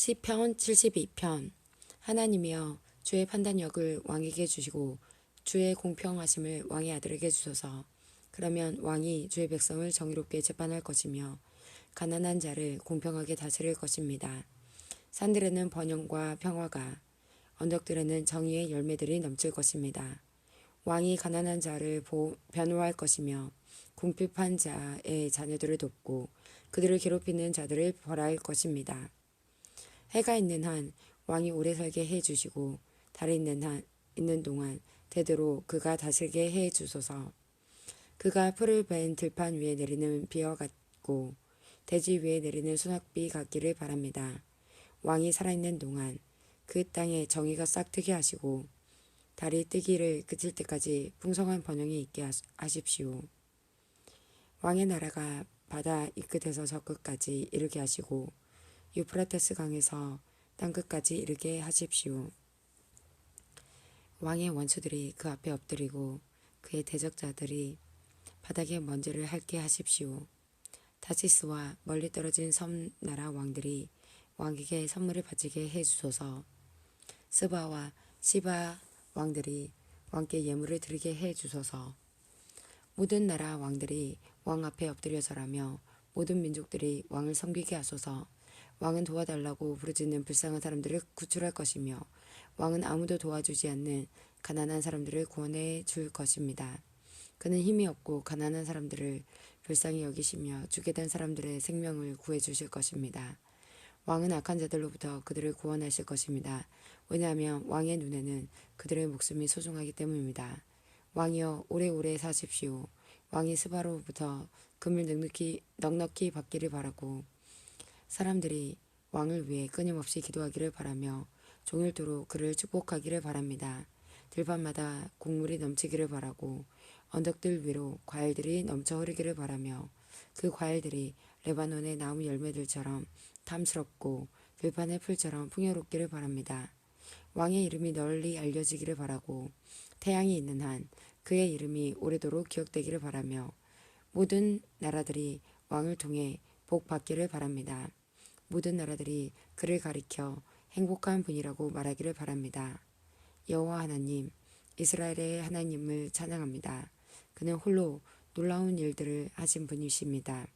시편 72편. 하나님이여, 주의 판단력을 왕에게 주시고 주의 공평하심을 왕의 아들에게 주소서. 그러면 왕이 주의 백성을 정의롭게 재판할 것이며 가난한 자를 공평하게 다스릴 것입니다. 산들에는 번영과 평화가, 언덕들에는 정의의 열매들이 넘칠 것입니다. 왕이 가난한 자를 변호할 것이며 궁핍한 자의 자녀들을 돕고 그들을 괴롭히는 자들을 벌할 것입니다. 해가 있는 한 왕이 오래 살게 해 주시고 달이 있는 동안 대대로 그가 다스리게 해 주소서. 그가 풀을 벤 들판 위에 내리는 비와 같고 대지 위에 내리는 소낙비 같기를 바랍니다. 왕이 살아있는 동안 그 땅에 정의가 싹트게 하시고 달이 뜨기를 그칠 때까지 풍성한 번영이 있게 하십시오. 왕의 나라가 바다 이 끝에서 저 끝까지 이르게 하시고 유프라테스 강에서 땅끝까지 이르게 하십시오. 왕의 원수들이 그 앞에 엎드리고 그의 대적자들이 바닥에 먼지를 핥게 하십시오. 타시스와 멀리 떨어진 섬나라 왕들이 왕에게 선물을 바치게 해주소서. 스바와 시바 왕들이 왕께 예물을 드리게 해주소서. 모든 나라 왕들이 왕 앞에 엎드려 절하며 모든 민족들이 왕을 섬기게 하소서. 왕은 도와달라고 부르짖는 불쌍한 사람들을 구출할 것이며 왕은 아무도 도와주지 않는 가난한 사람들을 구원해 줄 것입니다. 그는 힘이 없고 가난한 사람들을 불쌍히 여기시며 죽게 된 사람들의 생명을 구해 주실 것입니다. 왕은 악한 자들로부터 그들을 구원하실 것입니다. 왜냐하면 왕의 눈에는 그들의 목숨이 소중하기 때문입니다. 왕이여, 오래오래 사십시오. 왕이 스바로부터 금을 넉넉히 받기를 바라고 사람들이 왕을 위해 끊임없이 기도하기를 바라며 종일토록 그를 축복하기를 바랍니다. 들판마다 곡물이 넘치기를 바라고 언덕들 위로 과일들이 넘쳐 흐르기를 바라며 그 과일들이 레바논의 나무 열매들처럼 탐스럽고 들판의 풀처럼 풍요롭기를 바랍니다. 왕의 이름이 널리 알려지기를 바라고 태양이 있는 한 그의 이름이 오래도록 기억되기를 바라며 모든 나라들이 왕을 통해 복 받기를 바랍니다. 모든 나라들이 그를 가리켜 행복한 분이라고 말하기를 바랍니다. 여호와 하나님, 이스라엘의 하나님을 찬양합니다. 그는 홀로 놀라운 일들을 하신 분이십니다.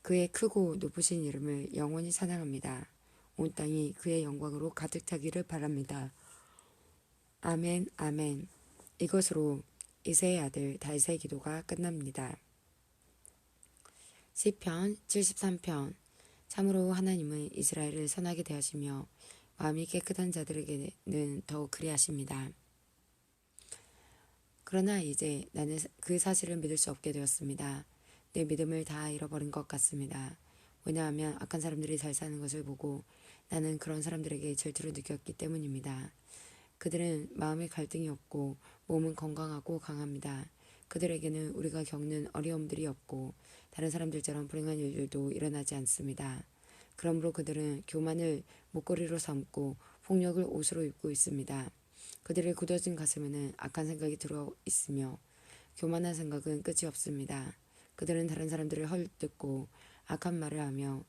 그의 크고 높으신 이름을 영원히 찬양합니다. 온 땅이 그의 영광으로 가득 차기를 바랍니다. 아멘, 아멘. 이것으로 이새의 아들 다윗의 기도가 끝납니다. 시편 73편. 참으로 하나님은 이스라엘을 선하게 대하시며 마음이 깨끗한 자들에게는 더욱 그리하십니다. 그러나 이제 나는 그 사실을 믿을 수 없게 되었습니다. 내 믿음을 다 잃어버린 것 같습니다. 왜냐하면 악한 사람들이 잘 사는 것을 보고 나는 그런 사람들에게 질투를 느꼈기 때문입니다. 그들은 마음의 갈등이 없고 몸은 건강하고 강합니다. 그들에게는 우리가 겪는 어려움들이 없고 다른 사람들처럼 불행한 일들도 일어나지 않습니다. 그러므로 그들은 교만을 목걸이로 삼고 폭력을 옷으로 입고 있습니다. 그들의 굳어진 가슴에는 악한 생각이 들어 있으며 교만한 생각은 끝이 없습니다. 그들은 다른 사람들을 헐뜯고 악한 말을 하며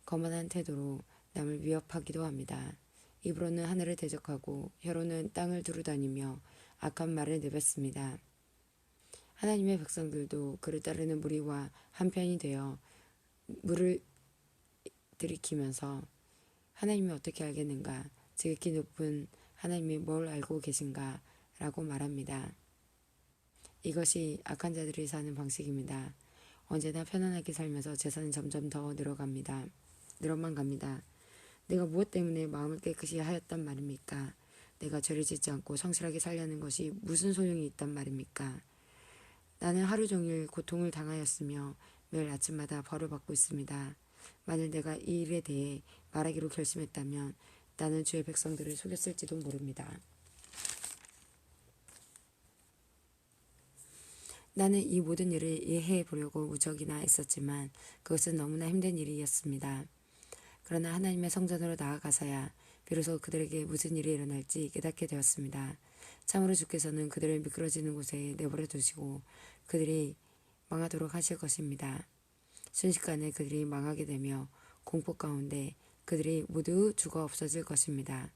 거만한 태도로 남을 위협하기도 합니다. 입으로는 하늘을 대적하고 혀로는 땅을 두루다니며 악한 말을 내뱉습니다. 하나님의 백성들도 그를 따르는 무리와 한편이 되어 물을 들이키면서 하나님이 어떻게 알겠는가? 지극히 높은 하나님이 뭘 알고 계신가? 라고 말합니다. 이것이 악한 자들이 사는 방식입니다. 언제나 편안하게 살면서 재산은 점점 더 늘어만 갑니다. 내가 무엇 때문에 마음을 깨끗이 하였단 말입니까? 내가 죄를 짓지 않고 성실하게 살려는 것이 무슨 소용이 있단 말입니까? 나는 하루 종일 고통을 당하였으며 매일 아침마다 벌을 받고 있습니다. 만일 내가 이 일에 대해 말하기로 결심했다면 나는 주의 백성들을 속였을지도 모릅니다. 나는 이 모든 일을 이해해 보려고 무척이나 애썼지만 그것은 너무나 힘든 일이었습니다. 그러나 하나님의 성전으로 나아가서야 비로소 그들에게 무슨 일이 일어날지 깨닫게 되었습니다. 참으로 주께서는 그들을 미끄러지는 곳에 내버려 두시고 그들이 망하도록 하실 것입니다. 순식간에 그들이 망하게 되며 공포 가운데 그들이 모두 죽어 없어질 것입니다.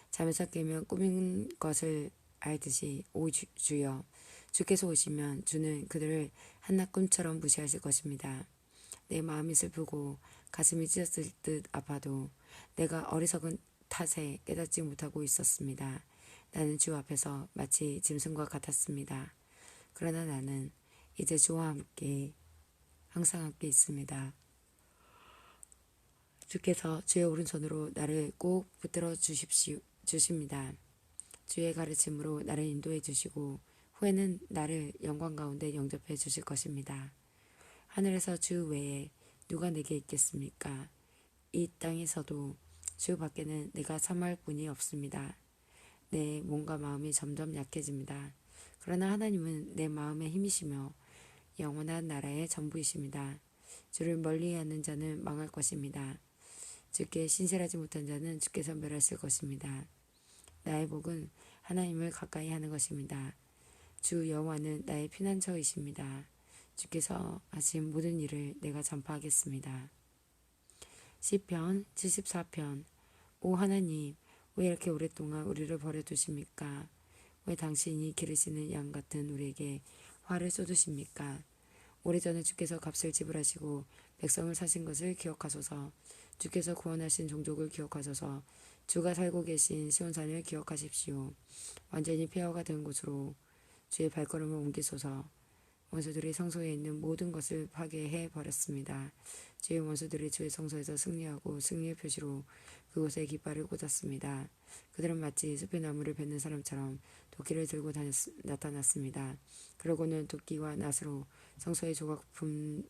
잠에서 깨면 꿈인 것을 알듯이 오 주여 주께서 오시면 주는 그들을 한낱 꿈처럼 무시하실 것입니다. 내 마음이 슬프고 가슴이 찢었을 듯 아파도 내가 어리석은 탓에 깨닫지 못하고 있었습니다. 나는 주 앞에서 마치 짐승과 같았습니다. 그러나 나는 이제 주와 함께 항상 함께 있습니다. 주께서 주의 오른손으로 나를 꼭 붙들어 주십니다. 주의 가르침으로 나를 인도해 주시고 후에는 나를 영광 가운데 영접해 주실 것입니다. 하늘에서 주 외에 누가 내게 있겠습니까? 이 땅에서도 주 밖에는 내가 삼할 분이 없습니다. 내 몸과 마음이 점점 약해집니다. 그러나 하나님은 내 마음의 힘이시며 영원한 나라의 전부이십니다. 주를 멀리하는 자는 망할 것입니다. 주께 신실하지 못한 자는 주께서 멸하실 것입니다. 나의 복은 하나님을 가까이 하는 것입니다. 주 여호와는 나의 피난처이십니다. 주께서 하신 모든 일을 내가 전파하겠습니다. 시편 74편. 오 하나님, 왜 이렇게 오랫동안 우리를 버려두십니까? 왜 당신이 기르시는 양 같은 우리에게 화를 쏟으십니까? 오래전에 주께서 값을 지불하시고 백성을 사신 것을 기억하소서. 주께서 구원하신 종족을 기억하소서. 주가 살고 계신 시온산을 기억하십시오. 완전히 폐허가 된 곳으로 주의 발걸음을 옮기소서. 원수들이 성소에 있는 모든 것을 파괴해 버렸습니다. 주의 원수들이 주의 성소에서 승리하고 승리의 표시로 그곳에 깃발을 꽂았습니다. 그들은 마치 숲의 나무를 뱉는 사람처럼 도끼를 들고 나타났습니다. 그러고는 도끼와 낫으로 성소의 조각품들을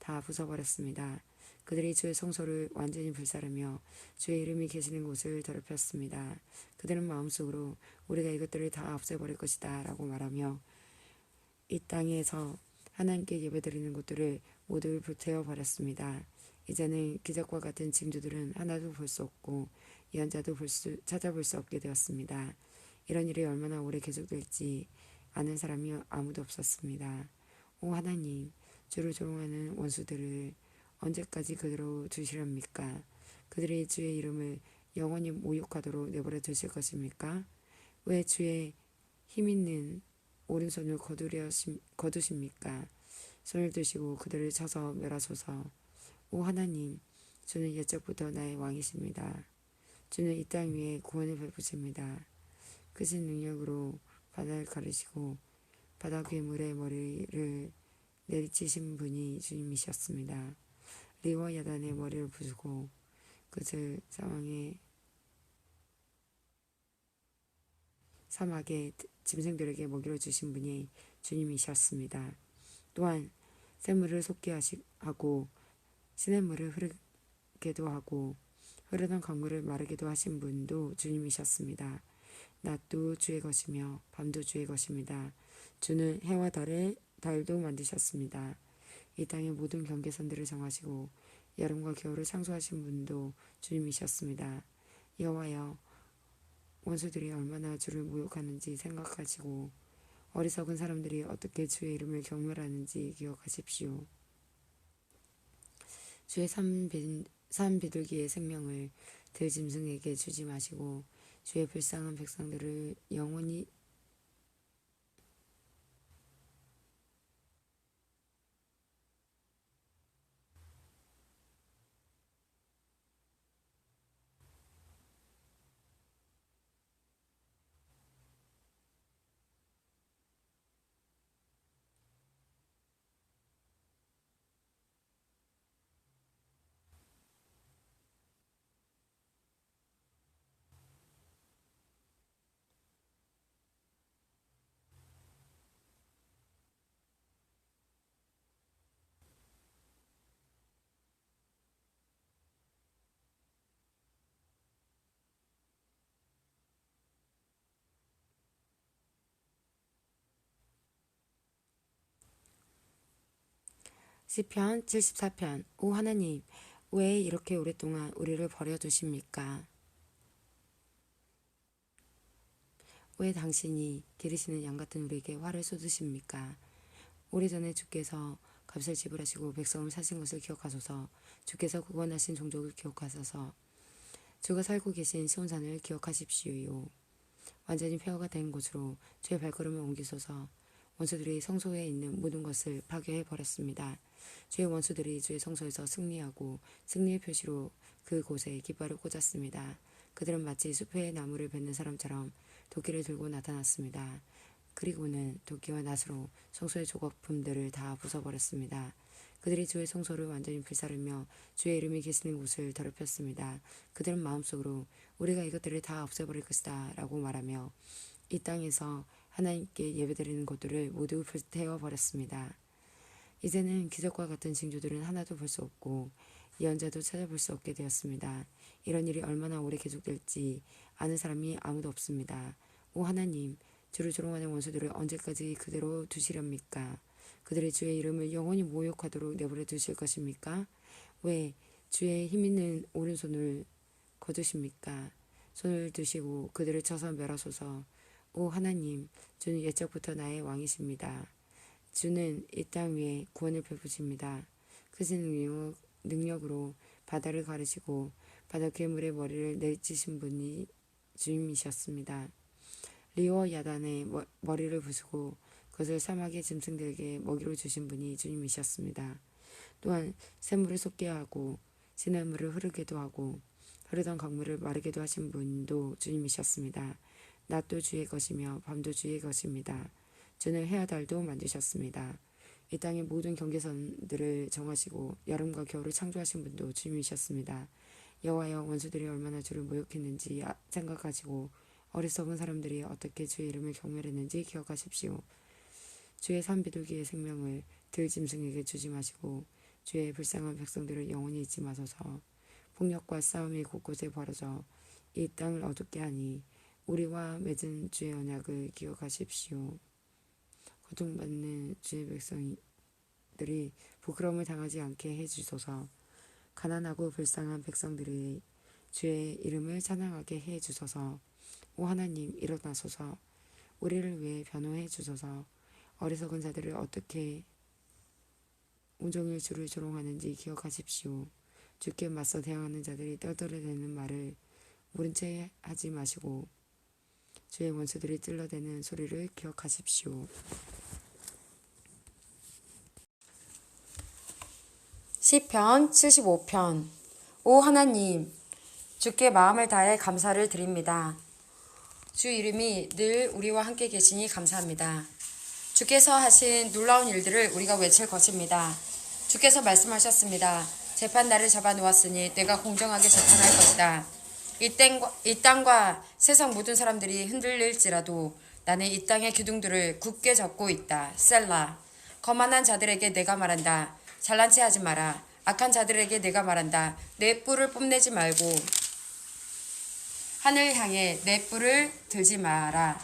다 부숴버렸습니다. 그들이 주의 성소를 완전히 불사르며 주의 이름이 계시는 곳을 더럽혔습니다. 그들은 마음속으로 우리가 이것들을 다 없애버릴 것이다 라고 말하며 이 땅에서 하나님께 예배드리는 곳들을 모두 불태워 버렸습니다. 이제는 기적과 같은 징조들은 하나도 볼 수 없고 예언자도 찾아볼 수 없게 되었습니다. 이런 일이 얼마나 오래 계속될지 아는 사람이 아무도 없었습니다. 오 하나님, 주를 조롱하는 원수들을 언제까지 그대로 두시렵니까? 그들이 주의 이름을 영원히 모욕하도록 내버려 두실 것입니까? 왜 주의 힘있는 오른손을 거두십니까? 손을 드시고 그들을 쳐서 멸하소서. 오 하나님, 주는 옛적부터 나의 왕이십니다. 주는 이 땅 위에 구원을 베푸십니다. 크신 능력으로 바다를 가르시고 바다 괴물의 머리를 내리치신 분이 주님이셨습니다. 리와 야단의 머리를 부수고 그것을 사막의 짐승들에게 먹이를 주신 분이 주님이셨습니다. 또한 샘물을 솟게 하고 시냇물을 흐르게도 하고 흐르던 강물을 마르게도 하신 분도 주님이셨습니다. 낮도 주의 것이며 밤도 주의 것입니다. 주는 해와 달도 만드셨습니다. 이 땅의 모든 경계선들을 정하시고 여름과 겨울을 창조하신 분도 주님이셨습니다. 여호와여, 원수들이 얼마나 주를 모욕하는지 생각하시고 어리석은 사람들이 어떻게 주의 이름을 경멸하는지 기억하십시오. 주의 산 비둘기의 생명을 들짐승에게 주지 마시고 주의 불쌍한 백성들을 영원히 시편 74편. 오 하나님, 왜 이렇게 오랫동안 우리를 버려두십니까? 왜 당신이 기르시는 양 같은 우리에게 화를 쏟으십니까? 오래전에 주께서 값을 지불하시고 백성을 사신 것을 기억하소서. 주께서 구원하신 종족을 기억하소서. 주가 살고 계신 시온산을 기억하십시오. 완전히 폐허가 된 곳으로 주의 발걸음을 옮기소서. 원수들이 성소에 있는 모든 것을 파괴해 버렸습니다. 주의 원수들이 주의 성소에서 승리하고 승리의 표시로 그곳에 깃발을 꽂았습니다. 그들은 마치 숲의 나무를 뱉는 사람처럼 도끼를 들고 나타났습니다. 그리고는 도끼와 낫으로 성소의 조각품들을 다 부숴버렸습니다. 그들이 주의 성소를 완전히 불사르며 주의 이름이 계시는 곳을 더럽혔습니다. 그들은 마음속으로 우리가 이것들을 다 없애버릴 것이다 라고 말하며 이 땅에서 하나님께 예배드리는 곳들을 모두 불태워버렸습니다. 이제는 기적과 같은 징조들은 하나도 볼 수 없고 예언자도 찾아볼 수 없게 되었습니다. 이런 일이 얼마나 오래 계속될지 아는 사람이 아무도 없습니다. 오 하나님, 주를 조롱하는 원수들을 언제까지 그대로 두시렵니까? 그들의 주의 이름을 영원히 모욕하도록 내버려 두실 것입니까? 왜 주의 힘있는 오른손을 거두십니까? 손을 드시고 그들을 쳐서 멸하소서. 오 하나님, 주는 옛적부터 나의 왕이십니다. 주는 이 땅 위에 구원을 베푸십니다. 크신 능력으로 바다를 가르시고 바다 괴물의 머리를 내리치신 분이 주님이셨습니다. 리오와 야단의 머리를 부수고 그것을 사막의 짐승들에게 먹이로 주신 분이 주님이셨습니다. 또한 샘물을 솟게 하고 시냇물을 흐르게도 하고 흐르던 강물을 마르게도 하신 분도 주님이셨습니다. 낮도 주의 것이며 밤도 주의 것입니다. 주는 해와 달도 만드셨습니다. 이 땅의 모든 경계선들을 정하시고 여름과 겨울을 창조하신 분도 주님이셨습니다. 여호와여, 원수들이 얼마나 주를 모욕했는지 생각하시고 어리석은 사람들이 어떻게 주의 이름을 경멸했는지 기억하십시오. 주의 산 비둘기의 생명을 들짐승에게 주지 마시고 주의 불쌍한 백성들을 영원히 잊지 마소서. 폭력과 싸움이 곳곳에 벌어져 이 땅을 어둡게 하니 우리와 맺은 주의 언약을 기억하십시오. 고통받는 주의 백성들이 부끄러움을 당하지 않게 해주소서. 가난하고 불쌍한 백성들이 주의 이름을 찬양하게 해주소서. 오 하나님, 일어나소서. 우리를 위해 변호해 주소서. 어리석은 자들을 어떻게 온종일 주를 조롱하는지 기억하십시오. 주께 맞서 대항하는 자들이 떠들어대는 말을 모른 채 하지 마시고 주의 원수들이 찔러대는 소리를 기억하십시오. 시편 75편. 오 하나님, 주께 마음을 다해 감사를 드립니다. 주 이름이 늘 우리와 함께 계시니 감사합니다. 주께서 하신 놀라운 일들을 우리가 외칠 것입니다. 주께서 말씀하셨습니다. 재판날을 잡아놓았으니 내가 공정하게 재판할 것이다. 이 땅과 세상 모든 사람들이 흔들릴지라도 나는 이 땅의 기둥들을 굳게 잡고 있다. 셀라. 거만한 자들에게 내가 말한다. 잘난 체 하지 마라. 악한 자들에게 내가 말한다. 내 뿔을 뽐내지 말고 하늘 향해 내 뿔을 들지 마라.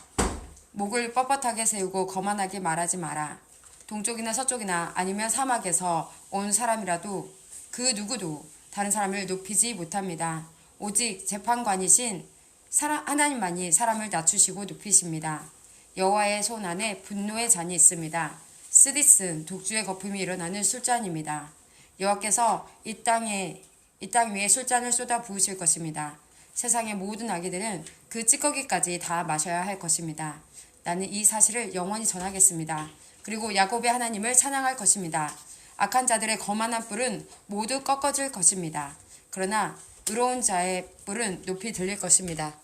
목을 뻣뻣하게 세우고 거만하게 말하지 마라. 동쪽이나 서쪽이나 아니면 사막에서 온 사람이라도 그 누구도 다른 사람을 높이지 못합니다. 오직 재판관이신 하나님만이 사람을 낮추시고 높이십니다. 여호와의 손 안에 분노의 잔이 있습니다. 스디슨 독주의 거품이 일어나는 술잔입니다. 여호와께서 이 땅 위에 술잔을 쏟아 부으실 것입니다. 세상의 모든 아기들은 그 찌꺼기까지 다 마셔야 할 것입니다. 나는 이 사실을 영원히 전하겠습니다. 그리고 야곱의 하나님을 찬양할 것입니다. 악한 자들의 거만한 뿔은 모두 꺾어질 것입니다. 그러나 의로운 자의 뿔은 높이 들릴 것입니다.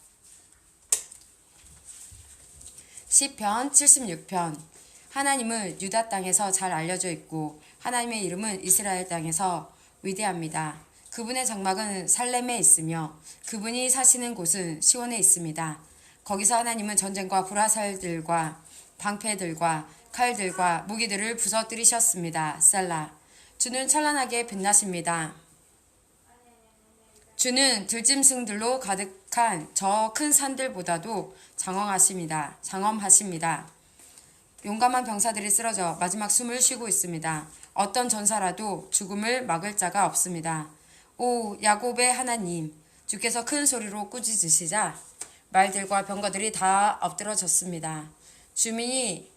시편 76편. 하나님은 유다 땅에서 잘 알려져 있고 하나님의 이름은 이스라엘 땅에서 위대합니다. 그분의 장막은 살렘에 있으며 그분이 사시는 곳은 시온에 있습니다. 거기서 하나님은 전쟁과 불화살들과 방패들과 칼들과 무기들을 부서뜨리셨습니다. 셀라. 주는 찬란하게 빛나십니다. 주는 들짐승들로 가득한 저 큰 산들보다도 장엄하십니다. 용감한 병사들이 쓰러져 마지막 숨을 쉬고 있습니다. 어떤 전사라도 죽음을 막을 자가 없습니다. 오 야곱의 하나님, 주께서 큰 소리로 꾸짖으시자 말들과 병거들이 다 엎드러졌습니다. 주민이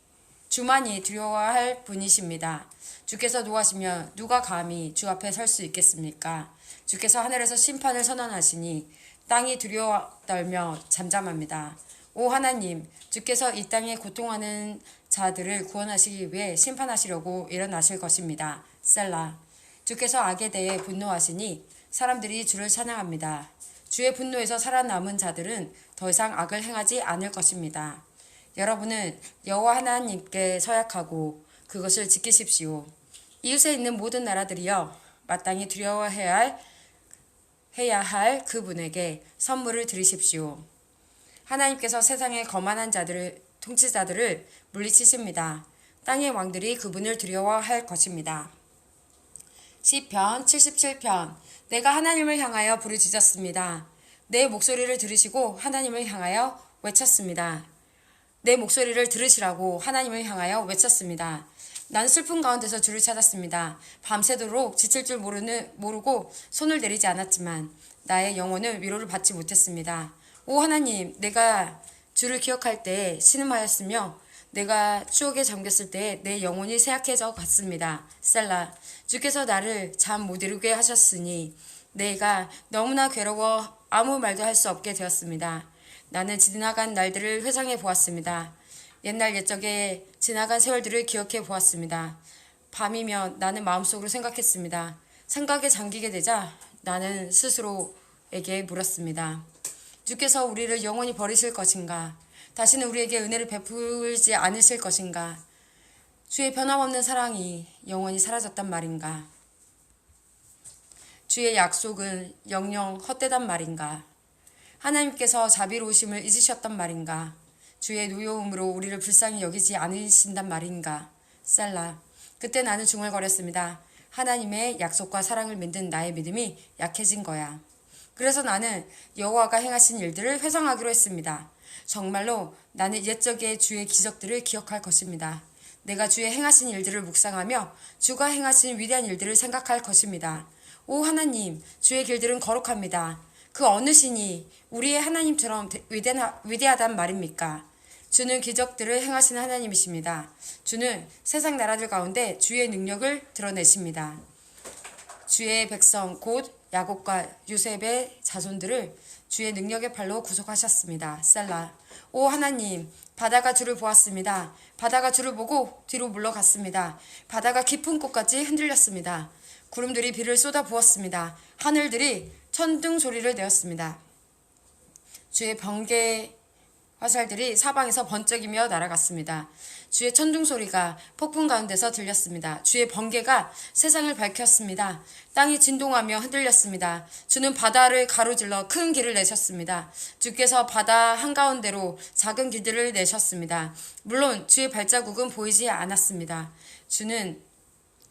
주만이 두려워할 분이십니다. 주께서 노하시면 누가 감히 주 앞에 설 수 있겠습니까? 주께서 하늘에서 심판을 선언하시니 땅이 두려워 떨며 잠잠합니다. 오 하나님, 주께서 이 땅에 고통하는 자들을 구원하시기 위해 심판하시려고 일어나실 것입니다. 셀라. 주께서 악에 대해 분노하시니 사람들이 주를 찬양합니다. 주의 분노에서 살아남은 자들은 더 이상 악을 행하지 않을 것입니다. 여러분은 여호와 하나님께 서약하고 그것을 지키십시오. 이웃에 있는 모든 나라들이여 마땅히 두려워해야 할 그분에게 선물을 드리십시오. 하나님께서 세상의 거만한 통치자들을 물리치십니다. 땅의 왕들이 그분을 두려워할 것입니다. 시편 77편. 내가 하나님을 향하여 부르짖었습니다. 내 목소리를 들으시고 하나님을 향하여 외쳤습니다. 내 목소리를 들으시라고 하나님을 향하여 외쳤습니다. 난 슬픔 가운데서 주를 찾았습니다. 밤새도록 지칠 줄 모르고 손을 내리지 않았지만 나의 영혼은 위로를 받지 못했습니다. 오 하나님, 내가 주를 기억할 때 신음하였으며 내가 추억에 잠겼을 때 내 영혼이 쇠약해져 갔습니다. 셀라. 주께서 나를 잠 못 이루게 하셨으니 내가 너무나 괴로워 아무 말도 할 수 없게 되었습니다. 나는 지나간 날들을 회상해 보았습니다. 옛날 옛적에 지나간 세월들을 기억해 보았습니다. 밤이면 나는 마음속으로 생각했습니다. 생각에 잠기게 되자 나는 스스로에게 물었습니다. 주께서 우리를 영원히 버리실 것인가? 다시는 우리에게 은혜를 베풀지 않으실 것인가? 주의 변함없는 사랑이 영원히 사라졌단 말인가? 주의 약속은 영영 헛되단 말인가? 하나님께서 자비로우심을 잊으셨단 말인가? 주의 노여움으로 우리를 불쌍히 여기지 않으신단 말인가? 셀라. 그때 나는 중얼거렸습니다. 하나님의 약속과 사랑을 믿는 나의 믿음이 약해진 거야. 그래서 나는 여호와가 행하신 일들을 회상하기로 했습니다. 정말로 나는 옛적의 주의 기적들을 기억할 것입니다. 내가 주의 행하신 일들을 묵상하며 주가 행하신 위대한 일들을 생각할 것입니다. 오 하나님, 주의 길들은 거룩합니다. 그 어느 신이 우리의 하나님처럼 위대하단 말입니까? 주는 기적들을 행하시는 하나님이십니다. 주는 세상 나라들 가운데 주의 능력을 드러내십니다. 주의 백성 곧 야곱과 요셉의 자손들을 주의 능력의 팔로 구속하셨습니다. 셀라. 오 하나님, 바다가 주를 보았습니다. 바다가 주를 보고 뒤로 물러갔습니다. 바다가 깊은 곳까지 흔들렸습니다. 구름들이 비를 쏟아 부었습니다. 하늘들이 천둥 소리를 내었습니다. 주의 번개 화살들이 사방에서 번쩍이며 날아갔습니다. 주의 천둥 소리가 폭풍 가운데서 들렸습니다. 주의 번개가 세상을 밝혔습니다. 땅이 진동하며 흔들렸습니다. 주는 바다를 가로질러 큰 길을 내셨습니다. 주께서 바다 한가운데로 작은 길들을 내셨습니다. 물론 주의 발자국은 보이지 않았습니다. 주는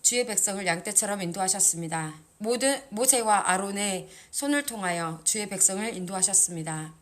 주의 백성을 양떼처럼 인도하셨습니다. 모세와 아론의 손을 통하여 주의 백성을 인도하셨습니다.